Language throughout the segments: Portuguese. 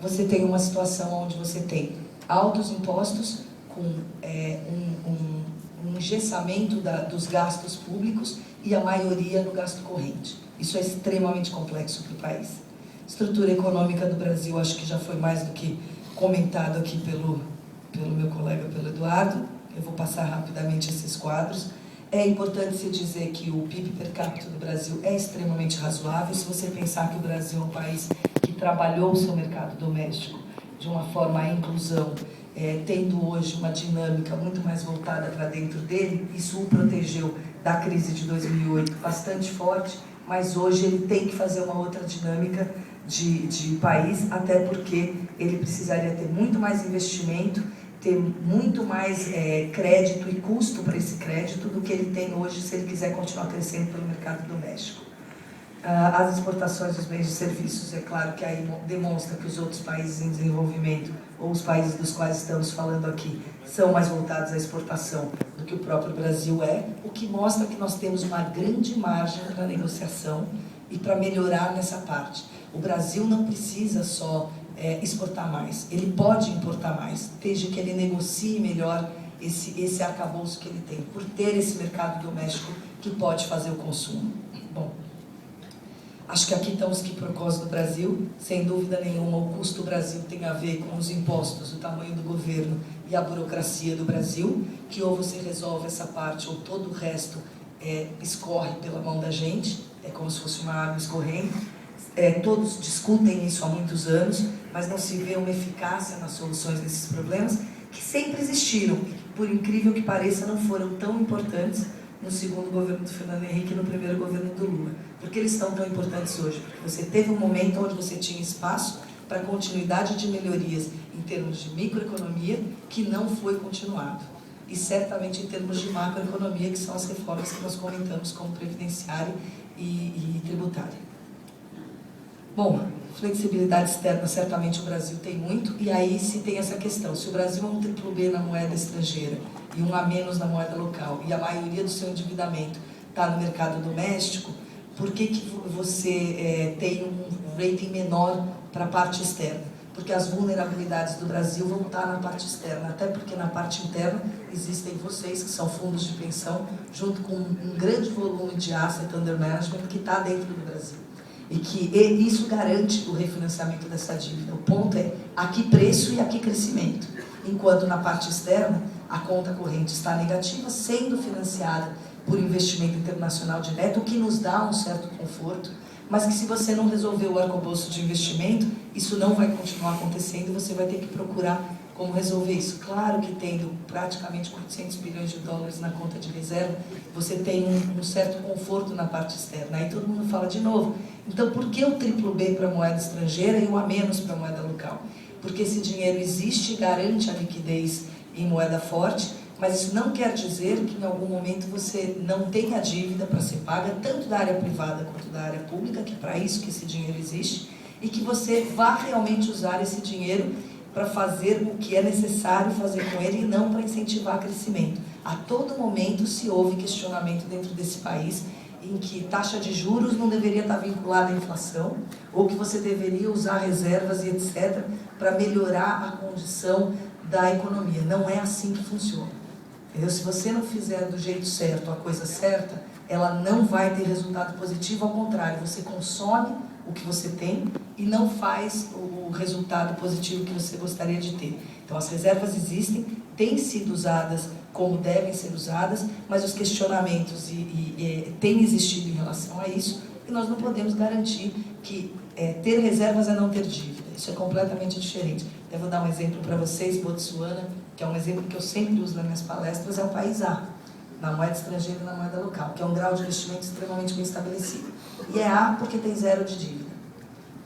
você tem uma situação onde você tem altos impostos com um engessamento dos gastos públicos e a maioria no gasto corrente. Isso é extremamente complexo para o país. Estrutura econômica do Brasil, acho que já foi mais do que comentado aqui pelo meu colega, pelo Eduardo. Eu vou passar rapidamente esses quadros. É importante se dizer que o PIB per capita do Brasil é extremamente razoável. Se você pensar que o Brasil é um país que trabalhou o seu mercado doméstico de uma forma à inclusão, tendo hoje uma dinâmica muito mais voltada para dentro dele, isso o protegeu da crise de 2008 bastante forte, mas hoje ele tem que fazer uma outra dinâmica de país, até porque ele precisaria ter muito mais investimento, ter muito mais crédito e custo para esse crédito do que ele tem hoje se ele quiser continuar crescendo pelo mercado doméstico. As exportações dos bens e serviços, é claro que aí demonstra que os outros países em desenvolvimento, ou os países dos quais estamos falando aqui, são mais voltados à exportação do que o próprio Brasil é, o que mostra que nós temos uma grande margem para negociação e para melhorar nessa parte. O Brasil não precisa só exportar mais, ele pode importar mais, desde que ele negocie melhor esse arcabouço que ele tem, por ter esse mercado doméstico que pode fazer o consumo. Bom, acho que aqui estão os quiprocós do Brasil, sem dúvida nenhuma o custo do Brasil tem a ver com os impostos, o tamanho do governo e a burocracia do Brasil, que ou você resolve essa parte ou todo o resto escorre pela mão da gente, é como se fosse uma água escorrendo. Todos discutem isso há muitos anos, mas não se vê uma eficácia nas soluções desses problemas, que sempre existiram, e que, por incrível que pareça, não foram tão importantes no segundo governo do Fernando Henrique e no primeiro governo do Lula. Por que eles estão tão importantes hoje? Porque você teve um momento onde você tinha espaço para continuidade de melhorias em termos de microeconomia, que não foi continuado. E certamente em termos de macroeconomia, que são as reformas que nós comentamos, como previdenciária e tributária. Bom, flexibilidade externa, certamente o Brasil tem muito, e aí se tem essa questão, se o Brasil é um triplo B na moeda estrangeira e um A- na moeda local, e a maioria do seu endividamento está no mercado doméstico, por que você tem um rating menor para a parte externa? Porque as vulnerabilidades do Brasil vão estar na parte externa, até porque na parte interna existem vocês, que são fundos de pensão, junto com um grande volume de asset under management que está dentro do Brasil. E que isso garante o refinanciamento dessa dívida. O ponto é a que preço e a que crescimento. Enquanto na parte externa, a conta corrente está negativa, sendo financiada por investimento internacional direto, o que nos dá um certo conforto, mas que se você não resolver o arcabouço de investimento, isso não vai continuar acontecendo e você vai ter que procurar como resolver isso. Claro que tendo praticamente 400 bilhões de dólares na conta de reserva, você tem um certo conforto na parte externa. Aí todo mundo fala de novo, então por que o triplo B para a moeda estrangeira e o A- para a moeda local? Porque esse dinheiro existe e garante a liquidez em moeda forte, mas isso não quer dizer que em algum momento você não tenha dívida para ser paga, tanto da área privada quanto da área pública, que é para isso que esse dinheiro existe, e que você vá realmente usar esse dinheiro para fazer o que é necessário fazer com ele e não para incentivar crescimento. A todo momento se houve questionamento dentro desse país em que taxa de juros não deveria estar vinculada à inflação, ou que você deveria usar reservas e etc. para melhorar a condição da economia. Não é assim que funciona. Entendeu? Se você não fizer do jeito certo a coisa certa, ela não vai ter resultado positivo, ao contrário, você consome o que você tem e não faz o resultado positivo que você gostaria de ter. Então as reservas existem, têm sido usadas como devem ser usadas, mas os questionamentos têm existido em relação a isso, e nós não podemos garantir que ter reservas é não ter dívida. Isso é completamente diferente. Eu vou dar um exemplo para vocês. Botsuana, que é um exemplo que eu sempre uso nas minhas palestras, é o país A, na moeda estrangeira e na moeda local, que é um grau de investimento extremamente bem estabelecido. E é A porque tem zero de dívida.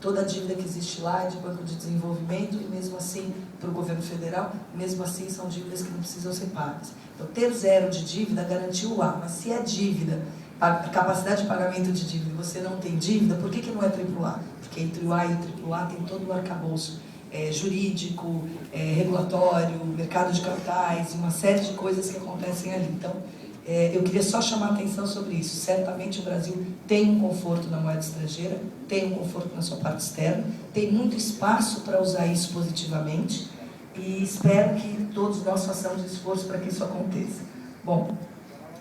Toda a dívida que existe lá é de banco de desenvolvimento e mesmo assim, para o governo federal, mesmo assim são dívidas que não precisam ser pagas. Então, ter zero de dívida garantiu o A, mas se é dívida, a capacidade de pagamento de dívida, você não tem dívida, por que não é AAA? Porque entre o A e o AAA tem todo o arcabouço jurídico, regulatório, mercado de capitais, uma série de coisas que acontecem ali. Então, Eu queria só chamar a atenção sobre isso. Certamente o Brasil tem um conforto na moeda estrangeira, tem um conforto na sua parte externa, tem muito espaço para usar isso positivamente e espero que todos nós façamos esforço para que isso aconteça. Bom,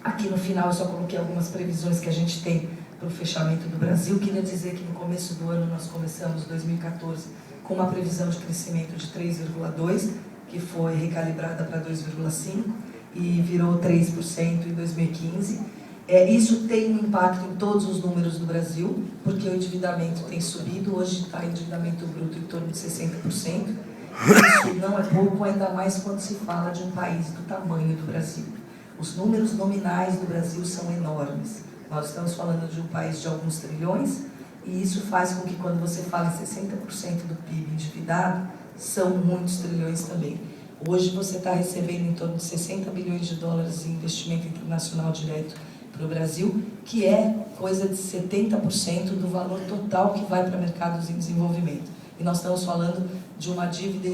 aqui no final eu só coloquei algumas previsões que a gente tem para o fechamento do Brasil. Queria dizer que no começo do ano nós começamos 2014 com uma previsão de crescimento de 3,2%, que foi recalibrada para 2,5% e virou 3% em 2015. Isso tem um impacto em todos os números do Brasil, porque o endividamento tem subido, hoje está endividamento bruto em torno de 60%. Isso não é pouco, ainda mais quando se fala de um país do tamanho do Brasil. Os números nominais do Brasil são enormes. Nós estamos falando de um país de alguns trilhões, e isso faz com que quando você fala em 60% do PIB endividado, são muitos trilhões também. Hoje você está recebendo em torno de 60 bilhões de dólares em investimento internacional direto para o Brasil, que é coisa de 70% do valor total que vai para mercados em desenvolvimento. E nós estamos falando de uma dívida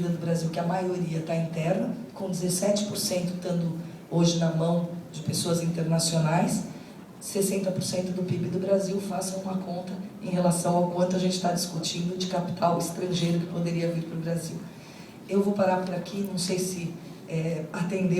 do Brasil que a maioria está interna, com 17% estando hoje na mão de pessoas internacionais. 60% do PIB do Brasil, façam uma conta em relação ao quanto a gente está discutindo de capital estrangeiro que poderia vir para o Brasil. Eu vou parar por aqui, não sei se atendeu